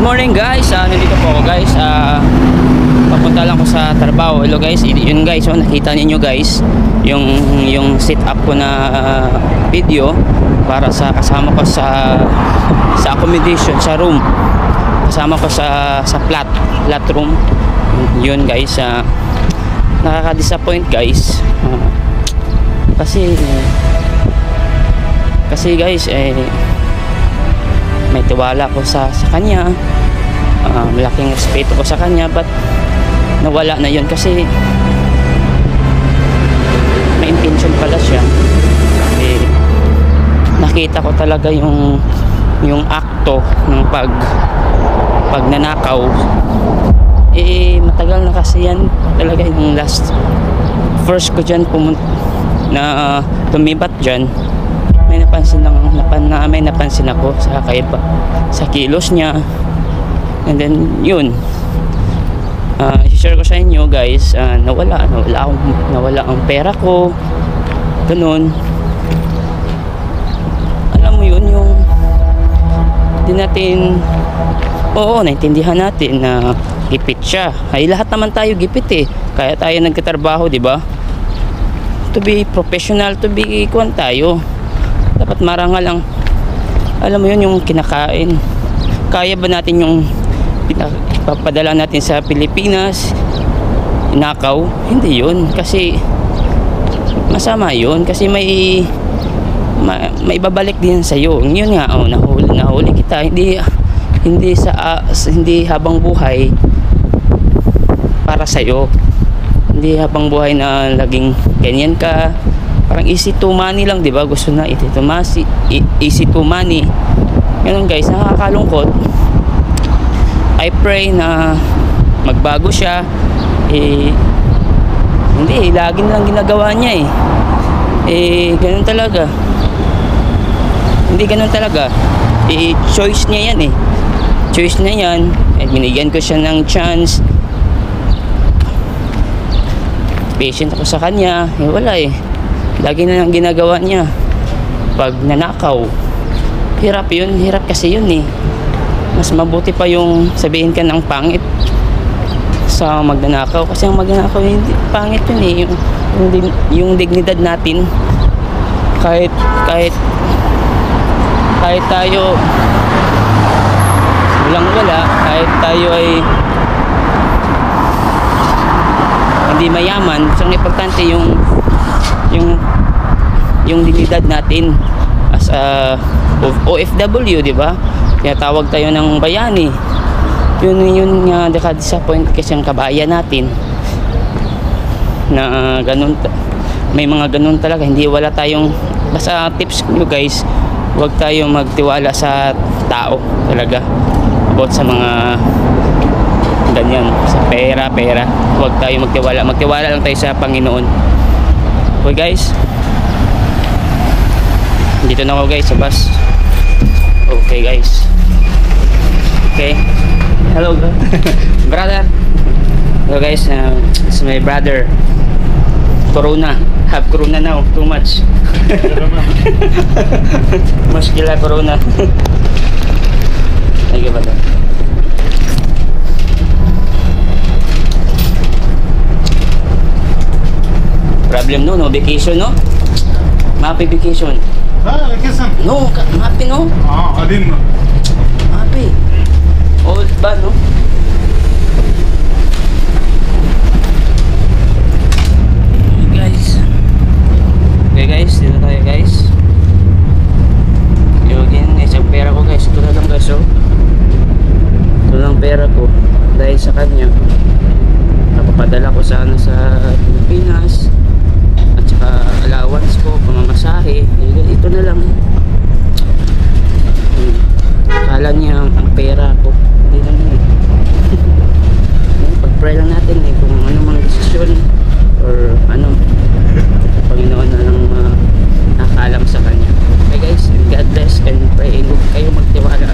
morning guys, nandito po ako guys. Papunta lang ko sa trabaho. Hello guys, yun guys, nakita niyo guys yung sit up ko na video para sa kasama ko sa accommodation, sa room. Kasama ko sa flat room. Yun guys, nakaka-disappoint guys. Kasi guys, may tiwala ko sa kanya, malaking respeto ko sa kanya, but nawala na yun kasi may intention pala siya. Nakita ko talaga yung akto ng pagnanakaw. Matagal na kasi yan talaga, yung first ko dyan na tumibat dyan. May napansin ako sa kaiba sa kilos niya, and then yun, i-share ko sa inyo guys. Nawala ang pera ko, ganun. Alam mo yun, yung di natin, oo, naintindihan natin na gipit siya. Ay, lahat naman tayo gipit kaya tayo nagkatrabaho, di ba? To be professional, to be kuwan tayo, dapat marangal lang. Alam mo yun, yung kinakain. Kaya ba natin yung papadala natin sa Pilipinas inakaw? Hindi yun, kasi masama yun, kasi may babalik din sa'yo. Yun nga, nahuli kita. Hindi habang buhay para sa'yo. Hindi habang buhay na laging ganyan ka. Parang easy to money lang, di ba? Gusto na easy to money. Ganun guys, nakakalungkot. I pray na magbago siya. Hindi, lagi lang ginagawa niya ganun talaga. Hindi ganun talaga. Choice niya yan Choice niya yan. Binigyan ko siya ng chance. Patient ako sa kanya. Wala lagi na lang ginagawa niya. Pag nanakaw, hirap yun. Hirap kasi yun Mas mabuti pa yung sabihin ka ng pangit sa magnanakaw, kasi ang magnanakaw hindi pangit yun yung dignidad natin. Kahit tayo walang-wala, kahit tayo ay hindi mayaman, so ang importante yung dignidad natin as a OFW, di ba? Tinatawag tayo ng bayani. Yun nga, nakaka-disappoint kasi ang kabayan natin na ganun. May mga ganun talaga. Hindi, wala tayong, basta tips nyo guys, huwag tayong magtiwala sa tao talaga about sa mga ganyan, sa pera. Huwag tayong magtiwala lang tayo sa Panginoon. Okay guys, dito na ako guys sa bus. Okay guys, okay, hello brother. Hello guys, this is my brother. Corona, have corona now, too much. Muskila corona. Thank you brother. Problem no vacation no? Mapi vacation. Vacation? No, mapi no? Adin no. Mapi. Old ba no? Okay guys, dito tayo guys. Yun guys, ang pera ko guys, ito na lang guys ito lang pera ko dahil sa kanya. Napapadala ko sana sa Pilipinas, at saka allowance ko, pamamasahe. Ito na lang. Akala niya ang pera ko, hindi naman pag-pray lang natin kung ano mang desisyon or ano, Panginoon na lang nakakaalam sa kanya. Okay guys, God bless and pray, huwag kayo magtiwala